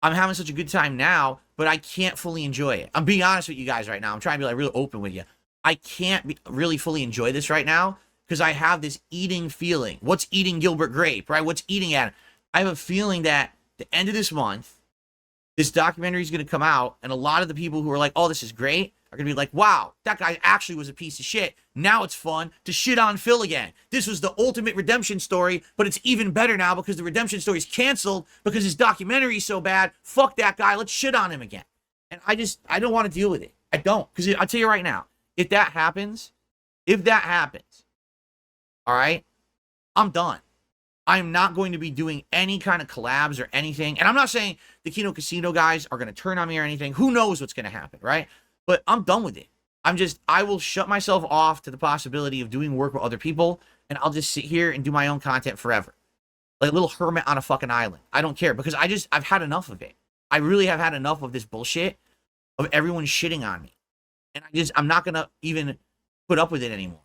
I'm having such a good time now, but I can't fully enjoy it. I'm being honest with you guys right now. I'm trying to be like really open with you. I can't really fully enjoy this right now because I have this eating feeling. What's eating Gilbert Grape, right? What's eating at it? I have a feeling that the end of this month, this documentary is going to come out, and a lot of the people who are like, oh, this is great, are going to be like, wow, that guy actually was a piece of shit. Now it's fun to shit on Phil again. This was the ultimate redemption story, but it's even better now because the redemption story is canceled because his documentary is so bad. Fuck that guy. Let's shit on him again. And I don't want to deal with it. I don't. Because I'll tell you right now, if that happens, all right, I'm done. I'm not going to be doing any kind of collabs or anything. And I'm not saying the Kino Casino guys are going to turn on me or anything. Who knows what's going to happen, right? But I'm done with it. I will shut myself off to the possibility of doing work with other people, and I'll just sit here and do my own content forever. Like a little hermit on a fucking island. I don't care because I've had enough of it. I really have had enough of this bullshit of everyone shitting on me. And I'm not going to even put up with it anymore.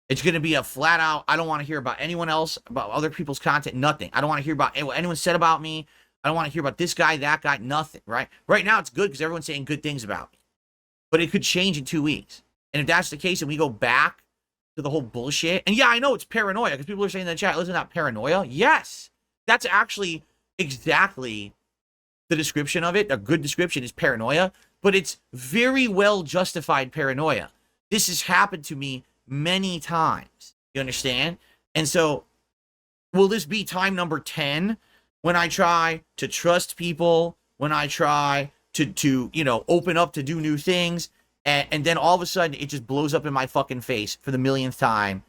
It's going to be a flat out, I don't want to hear about anyone else, about other people's content, nothing. I don't want to hear about what anyone said about me. I don't want to hear about this guy, that guy, nothing, right? Right now it's good because everyone's saying good things about me. But it could change in 2 weeks. And if that's the case and we go back to the whole bullshit, and yeah, I know it's paranoia because people are saying in the chat, listen, not paranoia. Yes, that's actually exactly the description of it. A good description is paranoia, but it's very well justified paranoia. This has happened to me many times. You understand? And so, will this be time number 10 when I try to trust people, when I try to open up to do new things, and then all of a sudden it just blows up in my fucking face for the millionth time?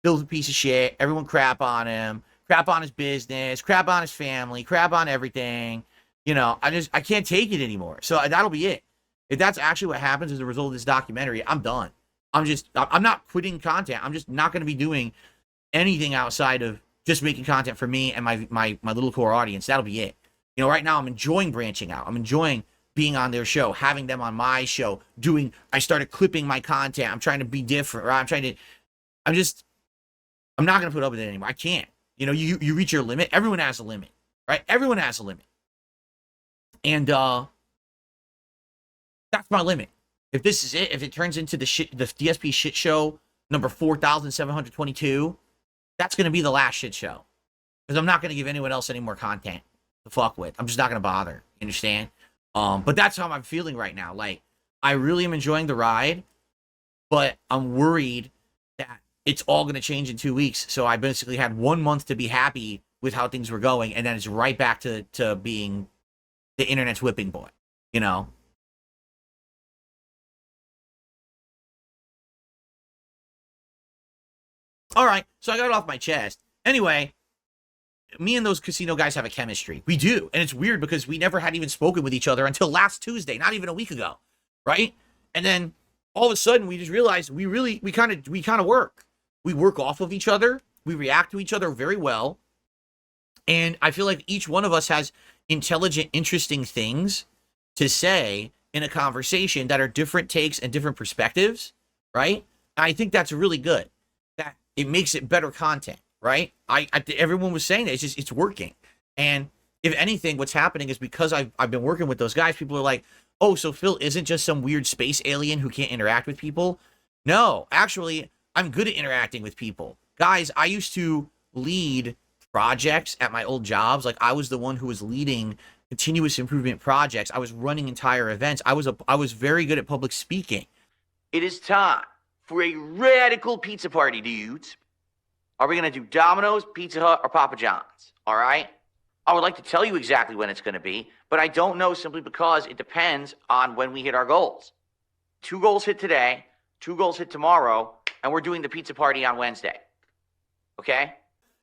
Phil's a piece of shit. Everyone crap on him, crap on his business, crap on his family, crap on everything. I can't take it anymore. So that'll be it. If that's actually what happens as a result of this documentary, I'm done. I'm not quitting content. I'm just not going to be doing anything outside of just making content for me and my little core audience. That'll be it. Right now I'm enjoying branching out. I'm enjoying being on their show, having them on my show, I started clipping my content. I'm trying to be different, right? I'm not going to put up with it anymore. I can't. You reach your limit. Everyone has a limit, right? Everyone has a limit. And that's my limit. If this is it, if it turns into the DSP shit show number 4,722, that's going to be the last shit show. Because I'm not going to give anyone else any more content to fuck with. I'm just not going to bother. You understand? But that's how I'm feeling right now. Like, I really am enjoying the ride, but I'm worried that it's all going to change in 2 weeks. So I basically had 1 month to be happy with how things were going, and then it's right back to being the internet's whipping boy, All right, so I got it off my chest. Anyway, me and those casino guys have a chemistry. We do, and it's weird because we never had even spoken with each other until last Tuesday, not even a week ago, right? And then all of a sudden, we just realized we kind of work. We work off of each other. We react to each other very well, and I feel like each one of us has intelligent, interesting things to say in a conversation that are different takes and different perspectives, right? And I think that's really good. That it makes it better content, right? Everyone was saying that it's working. And if anything, what's happening is because I've been working with those guys, people are like, oh, so Phil isn't just some weird space alien who can't interact with people. No, actually, I'm good at interacting with people. Guys, I used to lead projects at my old jobs. Like, I was the one who was leading continuous improvement projects. I was running entire events. I was very good at public speaking. It is time for a radical pizza party, dudes. Are we going to do Domino's, Pizza Hut, or Papa John's? All right? I would like to tell you exactly when it's going to be, but I don't know simply because it depends on when we hit our goals. 2 goals hit today, 2 goals hit tomorrow, and we're doing the pizza party on Wednesday. Okay?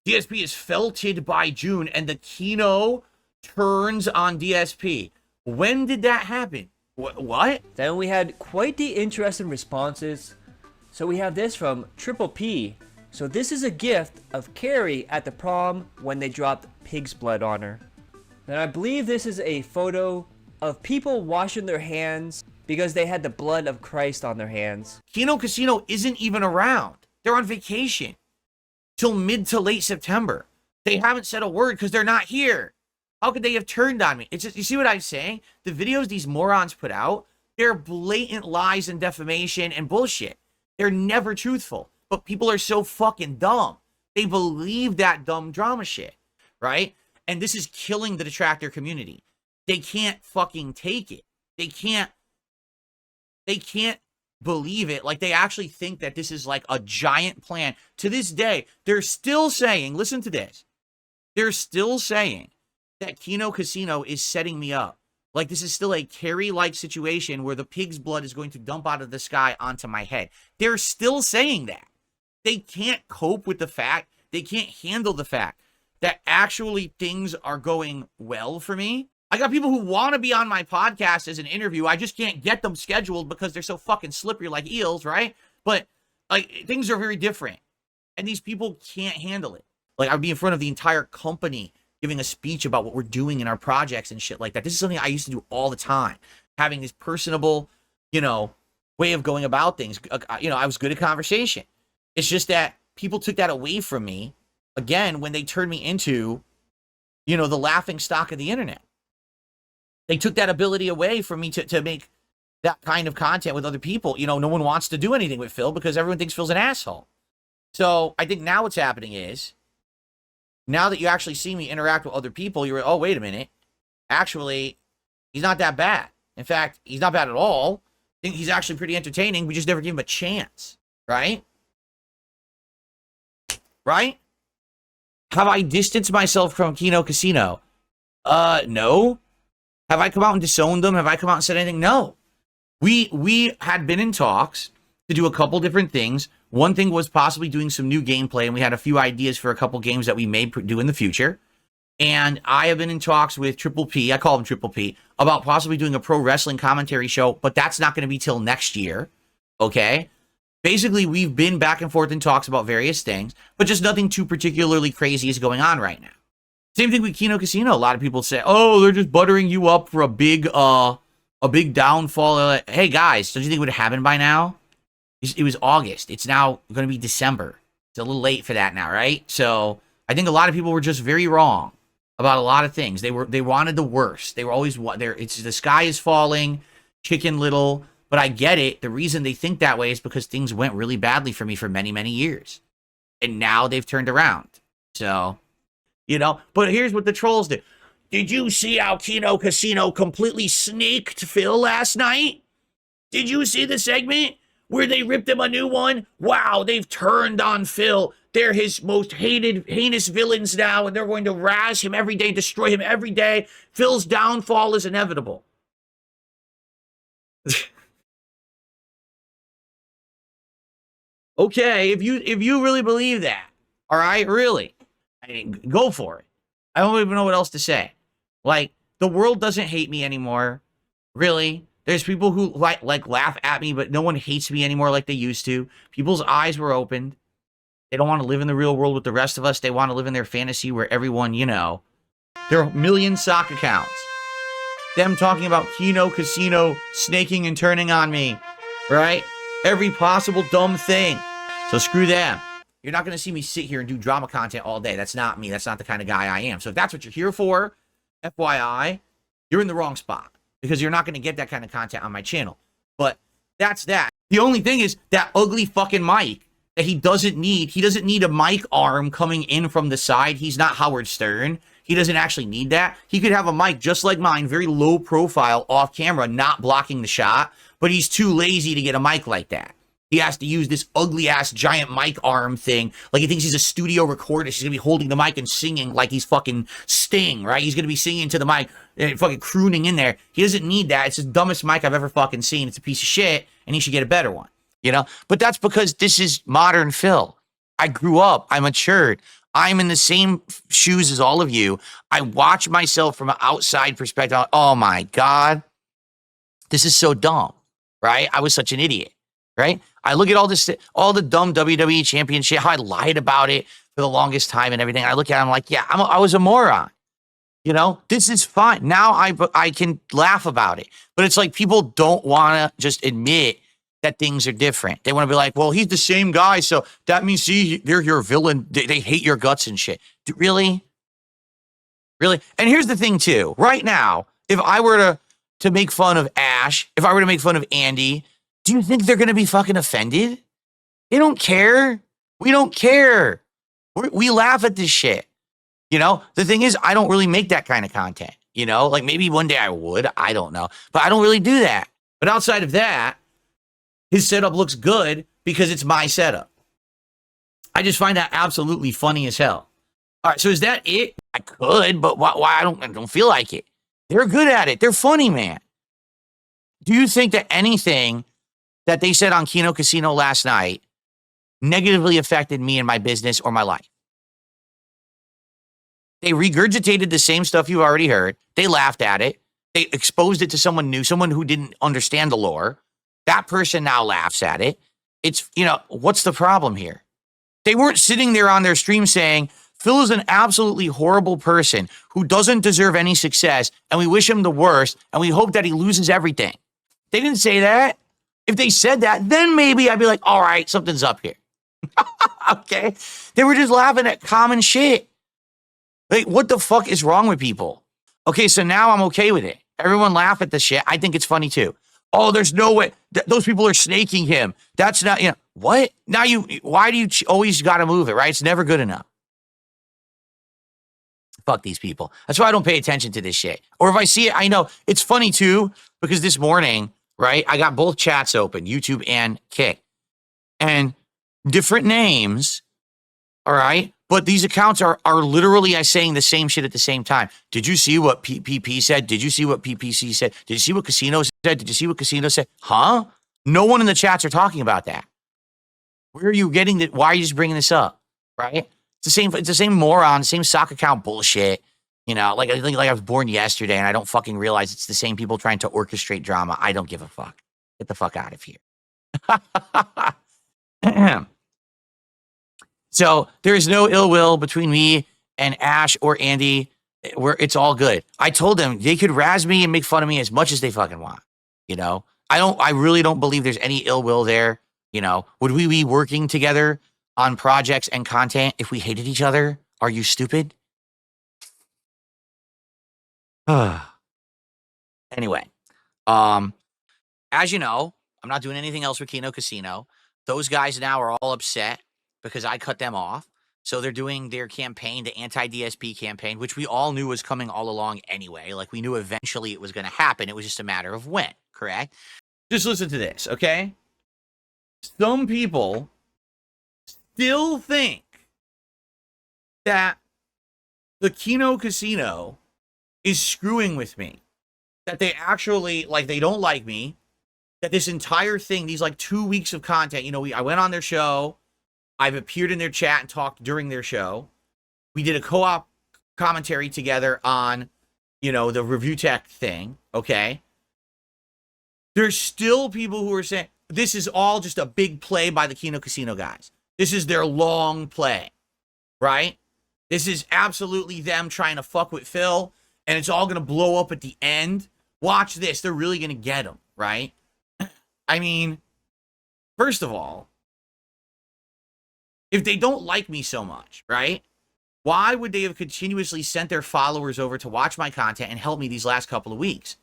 DSP is felted by June, and the Kino turns on DSP. When did that happen? What? Then we had quite the interesting responses. So we have this from Triple P. So this is a gift of Carrie at the prom when they dropped pig's blood on her. And I believe this is a photo of people washing their hands because they had the blood of Christ on their hands. Kino Casino isn't even around. They're on vacation till mid to late September. They haven't said a word because they're not here. How could they have turned on me? It's just, you see what I'm saying? The videos these morons put out, they're blatant lies and defamation and bullshit. They're never truthful. But people are so fucking dumb. They believe that dumb drama shit, right? And this is killing the detractor community. They can't fucking take it. They can't believe it. Like, they actually think that this is like a giant plan. To this day, they're still saying, listen to this. They're still saying that Kino Casino is setting me up. Like, this is still a Carrie-like situation where the pig's blood is going to dump out of the sky onto my head. They're still saying that. They can't cope with the fact, they can't handle the fact that actually things are going well for me. I got people who want to be on my podcast as an interview. I just can't get them scheduled because they're so fucking slippery like eels, right? But, like, things are very different. And these people can't handle it. Like, I'd be in front of the entire company giving a speech about what we're doing in our projects and shit like that. This is something I used to do all the time. Having this personable, you know, way of going about things. You know, I was good at conversation. It's just that people took that away from me, again, when they turned me into, you know, the laughing stock of the internet. They took that ability away from me to make that kind of content with other people. You know, no one wants to do anything with Phil because everyone thinks Phil's an asshole. So I think now what's happening is, now that you actually see me interact with other people, you're, oh, wait a minute. Actually, he's not that bad. In fact, he's not bad at all. I think he's actually pretty entertaining. We just never give him a chance, right? Right? Have I distanced myself from Kino Casino? No. Have I come out and disowned them? Have I come out and said anything? No. We had been in talks to do a couple different things. One thing was possibly doing some new gameplay, and we had a few ideas for a couple games that we may do in the future. And I have been in talks with Triple P, I call him Triple P, about possibly doing a pro wrestling commentary show, but that's not going to be till next year, okay? Basically, we've been back and forth in talks about various things, but just nothing too particularly crazy is going on right now. Same thing with Kino Casino. A lot of people say, oh, they're just buttering you up for a big downfall. Hey, guys, don't you think it would have happened by now? It was August. It's now going to be December. It's a little late for that now, right? So I think a lot of people were just very wrong about a lot of things. They wanted the worst. They were always there. It's the sky is falling, Chicken Little. But I get it. The reason they think that way is because things went really badly for me for many, many years. And now they've turned around. So, you know, but here's what the trolls did. Did you see how Kino Casino completely snaked Phil last night? Did you see the segment where they ripped him a new one? Wow, they've turned on Phil. They're his most heinous villains now, and they're going to razz him every day, destroy him every day. Phil's downfall is inevitable. Okay, if you really believe that, all right, really, I mean, go for it. I don't even know what else to say. Like, the world doesn't hate me anymore, really. There's people who like laugh at me, but no one hates me anymore like they used to. People's eyes were opened. They don't want to live in the real world with the rest of us. They want to live in their fantasy where everyone, you know, there are million sock accounts. Them talking about Kino Casino snaking and turning on me, right? Every possible dumb thing. So screw them. You're not going to see me sit here and do drama content all day. That's not me. That's not the kind of guy I am. So if that's what you're here for, FYI, you're in the wrong spot. Because you're not going to get that kind of content on my channel. But that's that. The only thing is that ugly fucking mic that he doesn't need. He doesn't need a mic arm coming in from the side. He's not Howard Stern. He doesn't actually need that. He could have a mic just like mine, very low profile, off camera, not blocking the shot. But he's too lazy to get a mic like that. He has to use this ugly-ass giant mic arm thing. Like he thinks he's a studio recorder. He's going to be holding the mic and singing like he's fucking Sting, right? He's going to be singing to the mic and fucking crooning in there. He doesn't need that. It's the dumbest mic I've ever fucking seen. It's a piece of shit, and he should get a better one, you know? But that's because this is modern Phil. I grew up. I matured. I'm in the same shoes as all of you. I watch myself from an outside perspective. Oh, my God. This is so dumb, right? I was such an idiot, right? I look at all this, all the dumb WWE champion shit, how I lied about it for the longest time and everything. I look at it, I'm like, yeah, I was a moron. You know, this is fine. Now I can laugh about it. But it's like people don't want to just admit that things are different. They want to be like, well, he's the same guy, so that means, see, they're your villain. They hate your guts and shit. Really? Really? And here's the thing too. Right now, if I were to make fun of Ash, if I were to make fun of Andy, do you think they're going to be fucking offended? They don't care. We don't care. We laugh at this shit. You know, the thing is, I don't really make that kind of content. You know, like maybe one day I would. I don't know. But I don't really do that. But outside of that, his setup looks good because it's my setup. I just find that absolutely funny as hell. All right, so is that it? I could, but why I don't feel like it. They're good at it. They're funny, man. Do you think that anything that they said on Kino Casino last night negatively affected me and my business or my life? They regurgitated the same stuff you've already heard. They laughed at it. They exposed it to someone new, someone who didn't understand the lore. That person now laughs at it. It's, you know, what's the problem here? They weren't sitting there on their stream saying, Phil is an absolutely horrible person who doesn't deserve any success, and we wish him the worst, and we hope that he loses everything. They didn't say that. If they said that, then maybe I'd be like, all right, something's up here. Okay? They were just laughing at common shit. Like, what the fuck is wrong with people? Okay, so now I'm okay with it. Everyone laugh at the shit. I think it's funny too. Oh, there's no way. Those people are snaking him. That's not, you know, what? Now why do you always got to move it, right? It's never good enough. Fuck these people. That's why I don't pay attention to this shit. Or if I see it, I know. It's funny too, because this morning, right, I got both chats open, YouTube and Kick. And different names, all right? But these accounts are literally saying the same shit at the same time. Did you see what PPP said? Did you see what PPC said? Did you see what Casino said? Did you see what Casino said? Huh? No one in the chats are talking about that. Where are you getting that? Why are you just bringing this up? Right? It's the same moron, same sock account bullshit. You know, like I think like I was born yesterday and I don't fucking realize it's the same people trying to orchestrate drama. I don't give a fuck. Get the fuck out of here. So there is no ill will between me and Ash or Andy. It's all good. I told them they could razz me and make fun of me as much as they fucking want. You know, I really don't believe there's any ill will there. You know, would we be working together on projects and content if we hated each other? Are you stupid? Anyway, as you know, I'm not doing anything else with Kino Casino. Those guys now are all upset because I cut them off. So they're doing their campaign, the anti-DSP campaign, which we all knew was coming all along anyway. Like we knew eventually it was going to happen. It was just a matter of when, correct? Just listen to this, okay? Some people still think that the Kino Casino is screwing with me. That they actually, like, they don't like me. That this entire thing, these like 2 weeks of content, you know, I went on their show. I've appeared in their chat and talked during their show. We did a co-op commentary together on, you know, the review tech thing, okay? There's still people who are saying, this is all just a big play by the Kino Casino guys. This is their long play, right? This is absolutely them trying to fuck with Phil, and it's all going to blow up at the end. Watch this. They're really going to get him, right? I mean, first of all, if they don't like me so much, right? Why would they have continuously sent their followers over to watch my content and help me these last couple of weeks?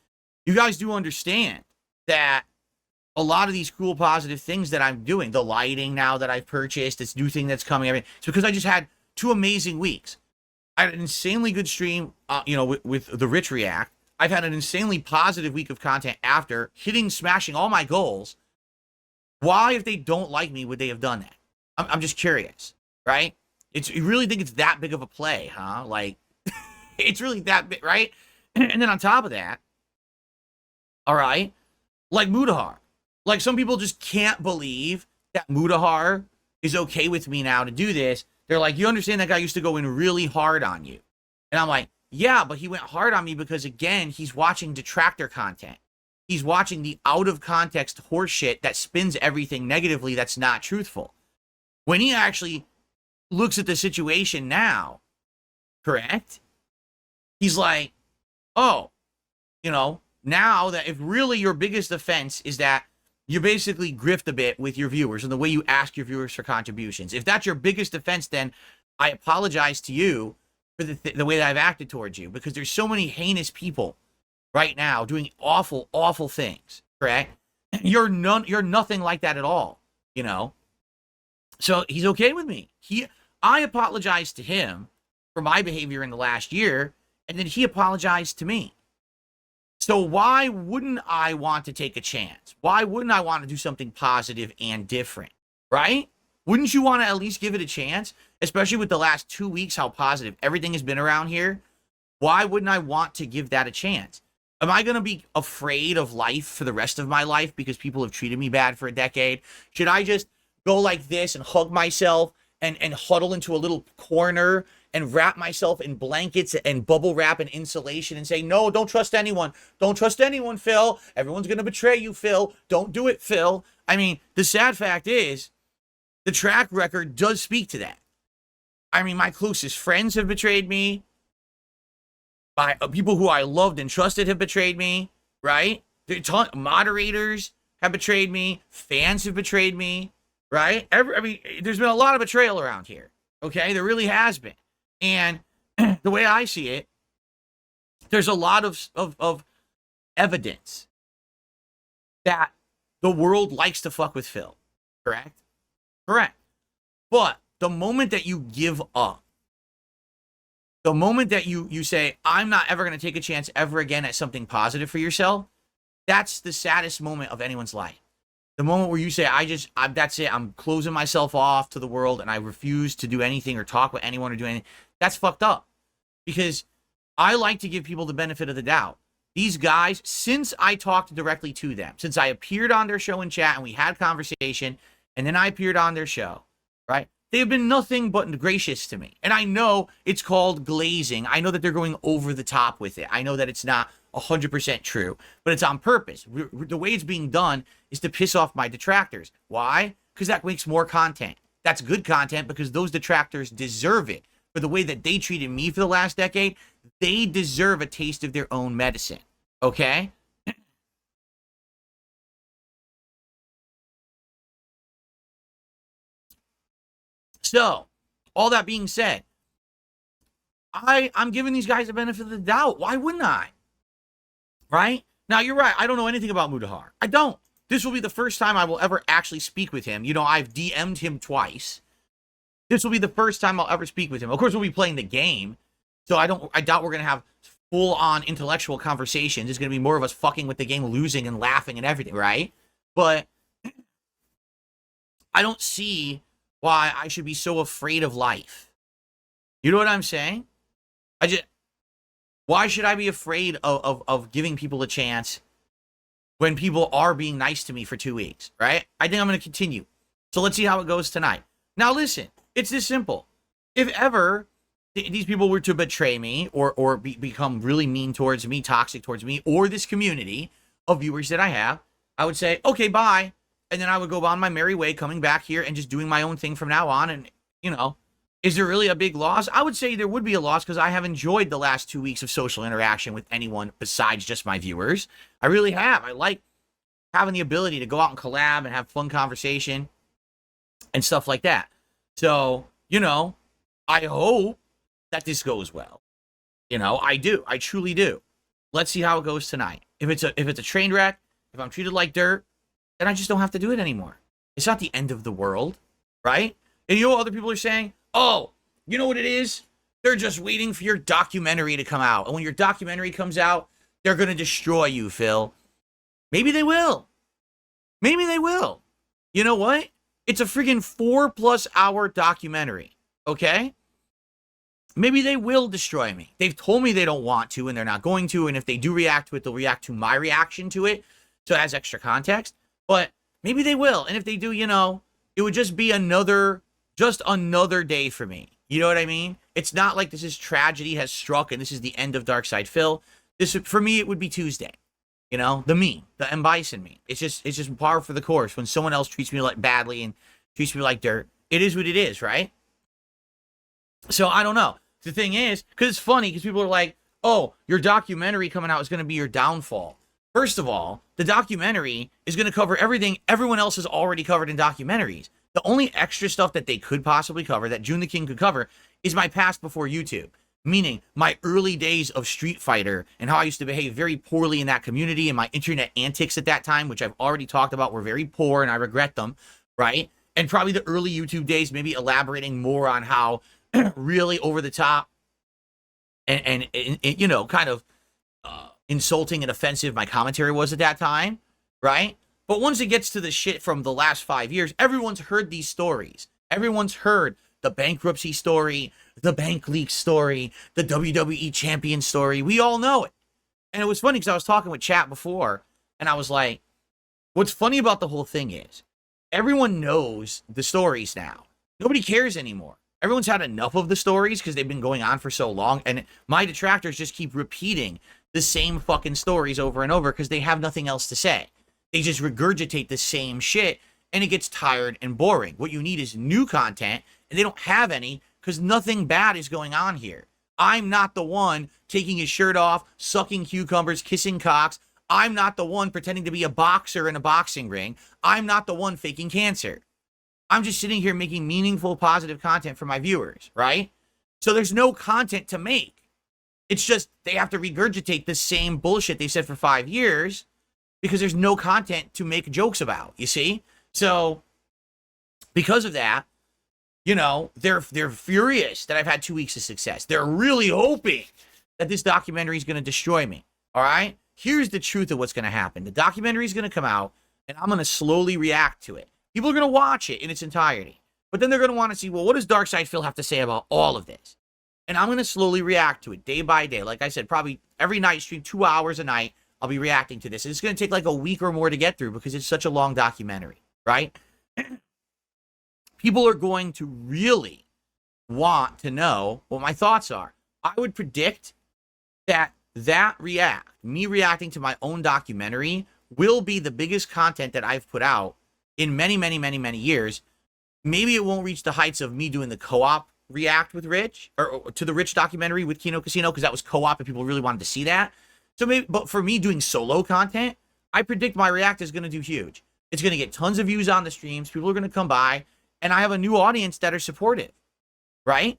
You guys do understand that a lot of these cool, positive things that I'm doing, the lighting now that I've purchased, this new thing that's coming, it's because I just had 2 amazing weeks. I had an insanely good stream, you know, with the Rich React. I've had an insanely positive week of content after smashing all my goals. Why, if they don't like me, would they have done that? I'm just curious, right? You really think it's that big of a play, huh? Like, it's really that big, right? And then on top of that, all right, like Mudahar. Like, some people just can't believe that Mudahar is okay with me now to do this. They're like, you understand that guy used to go in really hard on you. And I'm like, yeah, but he went hard on me because, again, he's watching detractor content. He's watching the out-of-context horseshit that spins everything negatively that's not truthful. When he actually looks at the situation now, correct? He's like, oh, you know, now that if really your biggest offense is that you basically grift a bit with your viewers and the way you ask your viewers for contributions. If that's your biggest offense, then I apologize to you for the way that I've acted towards you, because there's so many heinous people right now doing awful, awful things, correct? You're nothing like that at all, you know? So he's okay with me. I apologized to him for my behavior in the last year, and then he apologized to me. So why wouldn't I want to take a chance? Why wouldn't I want to do something positive and different, right? Wouldn't you want to at least give it a chance? Especially with the last 2 weeks, how positive everything has been around here. Why wouldn't I want to give that a chance? Am I going to be afraid of life for the rest of my life because people have treated me bad for a decade? Should I just go like this and hug myself and huddle into a little corner and wrap myself in blankets and bubble wrap and insulation and say, no, don't trust anyone. Don't trust anyone, Phil. Everyone's going to betray you, Phil. Don't do it, Phil. I mean, the sad fact is the track record does speak to that. I mean, my closest friends have betrayed me. People who I loved and trusted have betrayed me, right? Moderators have betrayed me. Fans have betrayed me, right? I mean, there's been a lot of betrayal around here, okay? There really has been. And the way I see it, there's a lot of evidence that the world likes to fuck with Phil, correct? Correct. But the moment that you give up, the moment that you say, I'm not ever going to take a chance ever again at something positive for yourself, that's the saddest moment of anyone's life. The moment where you say, that's it, I'm closing myself off to the world and I refuse to do anything or talk with anyone or do anything, that's fucked up. Because I like to give people the benefit of the doubt. These guys, since I talked directly to them, since I appeared on their show and chat and we had conversation, and then I appeared on their show, right? They have been nothing but gracious to me. And I know it's called glazing. I know that they're going over the top with it. I know that it's not 100% true, but it's on purpose. The way it's being done is to piss off my detractors. Why? Because that makes more content. That's good content because those detractors deserve it. For the way that they treated me for the last decade, they deserve a taste of their own medicine. Okay? So, all that being said, I'm giving these guys the benefit of the doubt. Why wouldn't I? Right? Now, you're right. I don't know anything about Mudahar. I don't. This will be the first time I will ever actually speak with him. You know, I've DM'd him twice. This will be the first time I'll ever speak with him. Of course, we'll be playing the game. So I doubt we're going to have full-on intellectual conversations. It's going to be more of us fucking with the game, losing and laughing and everything, right? But I don't see why I should be so afraid of life. You know what I'm saying? Why should I be afraid of giving people a chance when people are being nice to me for 2 weeks, right? I think I'm going to continue. So let's see how it goes tonight. Now listen, it's this simple. If ever these people were to betray me or become really mean towards me, toxic towards me, or this community of viewers that I have, I would say, okay, bye. And then I would go on my merry way, coming back here and just doing my own thing from now on. And, you know, is there really a big loss? I would say there would be a loss because I have enjoyed the last 2 weeks of social interaction with anyone besides just my viewers. I really have. I like having the ability to go out and collab and have fun conversation and stuff like that. So, you know, I hope that this goes well. You know, I do. I truly do. Let's see how it goes tonight. If it's a train wreck, if I'm treated like dirt, then I just don't have to do it anymore. It's not the end of the world, right? And you know what other people are saying? Oh, you know what it is? They're just waiting for your documentary to come out. And when your documentary comes out, they're going to destroy you, Phil. Maybe they will. Maybe they will. You know what? It's a friggin' 4+ hour documentary, okay? Maybe they will destroy me. They've told me they don't want to, and they're not going to, and if they do react to it, they'll react to my reaction to it, so it has extra context. But maybe they will, and if they do, you know, it would just be just another day for me. You know what I mean? It's not like this is tragedy has struck, and this is the end of Darkside Phil. For me, it would be Tuesday. You know, the M. Bison me. It's just par for the course. When someone else treats me like badly and treats me like dirt, it is what it is, right? So I don't know. The thing is, because it's funny, because people are like, oh, your documentary coming out is going to be your downfall. First of all, the documentary is going to cover everything everyone else has already covered in documentaries. The only extra stuff that they could possibly cover, that June the King could cover, is my past before YouTube. meaning my early days of Street Fighter and how I used to behave very poorly in that community, and my internet antics at that time, which I've already talked about, were very poor and I regret them, right? And probably the early YouTube days, maybe elaborating more on how really over the top and you know, kind of insulting and offensive my commentary was at that time, right? But once it gets to the shit from the last 5 years, everyone's heard these stories. Everyone's heard the bankruptcy story, the bank leak story, the WWE champion story. We all know it. And it was funny because I was talking with chat before, and I was like, what's funny about the whole thing is everyone knows the stories now. Nobody cares anymore. Everyone's had enough of the stories because they've been going on for so long, and my detractors just keep repeating the same fucking stories over and over because they have nothing else to say. They just regurgitate the same shit, and it gets tired and boring. What you need is new content, and they don't have any because nothing bad is going on here. I'm not the one taking his shirt off, sucking cucumbers, kissing cocks. I'm not the one pretending to be a boxer in a boxing ring. I'm not the one faking cancer. I'm just sitting here making meaningful, positive content for my viewers, right? So there's no content to make. It's just they have to regurgitate the same bullshit they said for 5 years because there's no content to make jokes about, you see? So because of that, you know, they're furious that I've had 2 weeks of success. They're really hoping that this documentary is going to destroy me, all right? Here's the truth of what's going to happen. The documentary is going to come out, and I'm going to slowly react to it. People are going to watch it in its entirety, but then they're going to want to see, well, what does Darkside Phil have to say about all of this? And I'm going to slowly react to it day by day. Like I said, probably every night, stream 2 hours a night, I'll be reacting to this. And it's going to take like a week or more to get through because it's such a long documentary, right? People are going to really want to know what my thoughts are. I would predict that me reacting to my own documentary will be the biggest content that I've put out in many, many, many, many years. Maybe it won't reach the heights of me doing the co-op react with Rich, or to the Rich documentary with Kino Casino, because that was co-op and people really wanted to see that. So maybe, but for me doing solo content, I predict my react is going to do huge. It's going to get tons of views on the streams. People are going to come by, and I have a new audience that are supportive, right?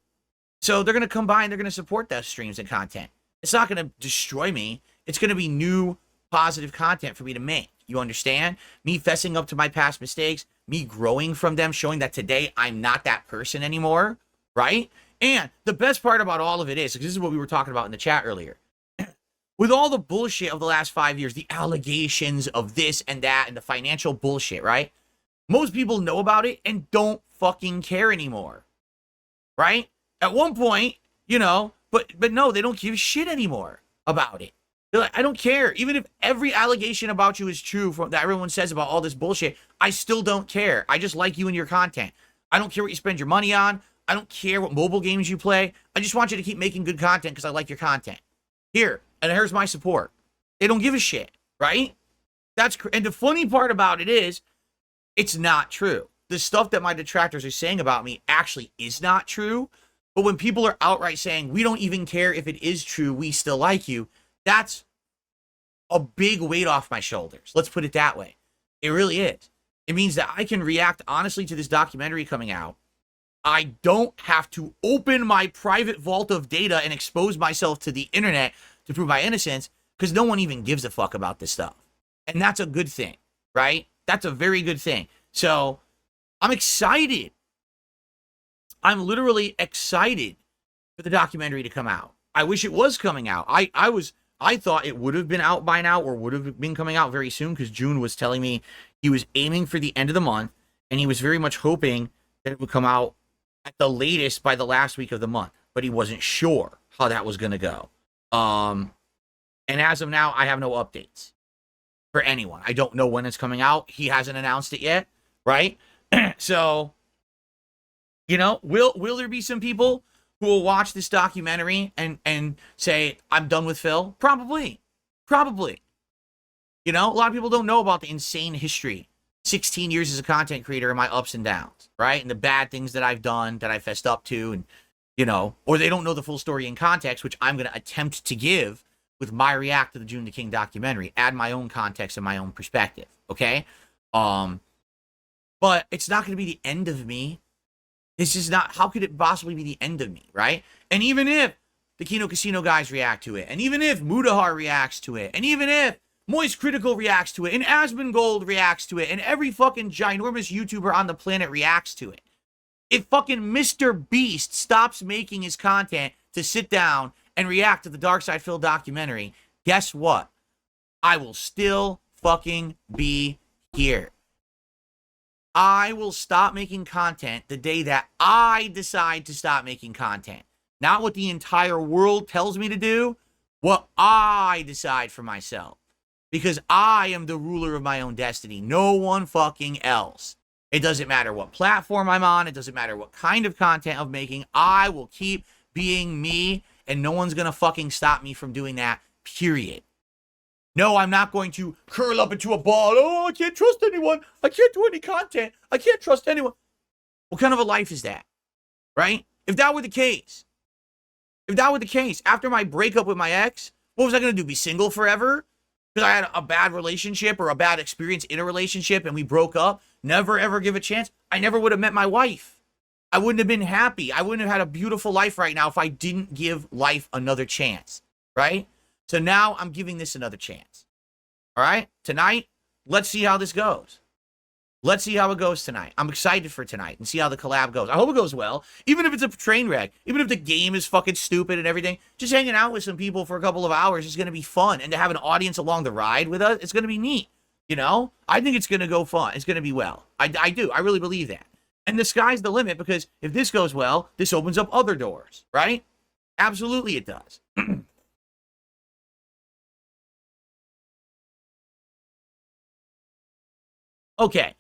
So they're going to come by and they're going to support those streams and content. It's not going to destroy me. It's going to be new, positive content for me to make. You understand? Me fessing up to my past mistakes, me growing from them, showing that today I'm not that person anymore, right? And the best part about all of it is, because this is what we were talking about in the chat earlier, with all the bullshit of the last 5 years, the allegations of this and that and the financial bullshit, right? Most people know about it and don't fucking care anymore, right? At one point, you know, but no, they don't give a shit anymore about it. They're like, I don't care. Even if every allegation about you is true from that everyone says about all this bullshit, I still don't care. I just like you and your content. I don't care what you spend your money on. I don't care what mobile games you play. I just want you to keep making good content because I like your content. Here, and here's my support. They don't give a shit, right? And the funny part about it is, it's not true. The stuff that my detractors are saying about me actually is not true. But when people are outright saying, we don't even care if it is true, we still like you, that's a big weight off my shoulders. Let's put it that way. It really is. It means that I can react honestly to this documentary coming out. I don't have to open my private vault of data and expose myself to the internet to prove my innocence because no one even gives a fuck about this stuff. And that's a good thing, right? That's a very good thing. So I'm excited. I'm literally excited for the documentary to come out. I wish it was coming out. I thought it would have been out by now or would have been coming out very soon because June was telling me he was aiming for the end of the month and he was very much hoping that it would come out at the latest by the last week of the month, but he wasn't sure how that was going to go. And as of now, I have no updates for anyone. I don't know when it's coming out. He hasn't announced it yet, right? So, you know, will there be some people who will watch this documentary and say, I'm done with Phil? Probably. You know, a lot of people don't know about the insane history. 16 years as a content creator and my ups and downs, right? And the bad things that I've done, that I fessed up to, and, you know, or they don't know the full story in context, which I'm going to attempt to give with my react to the June the King documentary, add my own context and my own perspective, okay? But it's not going to be the end of me. This is not, how could it possibly be the end of me, right? And even if the Kino Casino guys react to it, and even if Mudahar reacts to it, and even if Moist Critical reacts to it, and Asmongold reacts to it, and every fucking ginormous YouTuber on the planet reacts to it, if fucking Mr. Beast stops making his content to sit down and react to the Dark Side Phil documentary, guess what? I will still fucking be here. I will stop making content the day that I decide to stop making content. Not what the entire world tells me to do, what I decide for myself. Because I am the ruler of my own destiny, no one fucking else. It doesn't matter what platform I'm on, it doesn't matter what kind of content I'm making, I will keep being me, and no one's gonna fucking stop me from doing that, period. No, I'm not going to curl up into a ball. Oh, I can't trust anyone. I can't do any content. I can't trust anyone. What kind of a life is that? Right? If that were the case, after my breakup with my ex, what was I going to do? Be single forever? Because I had a bad relationship or a bad experience in a relationship and we broke up? Never, ever give a chance? I never would have met my wife. I wouldn't have been happy. I wouldn't have had a beautiful life right now if I didn't give life another chance. Right? So now I'm giving this another chance. All right? Tonight, let's see how this goes. Let's see how it goes tonight. I'm excited for tonight and see how the collab goes. I hope it goes well. Even if it's a train wreck, even if the game is fucking stupid and everything, just hanging out with some people for a couple of hours is going to be fun. And to have an audience along the ride with us, it's going to be neat. You know? I think it's going to go fun. It's going to be well. I do. I really believe that. And the sky's the limit because if this goes well, this opens up other doors, right? Absolutely it does. Okay,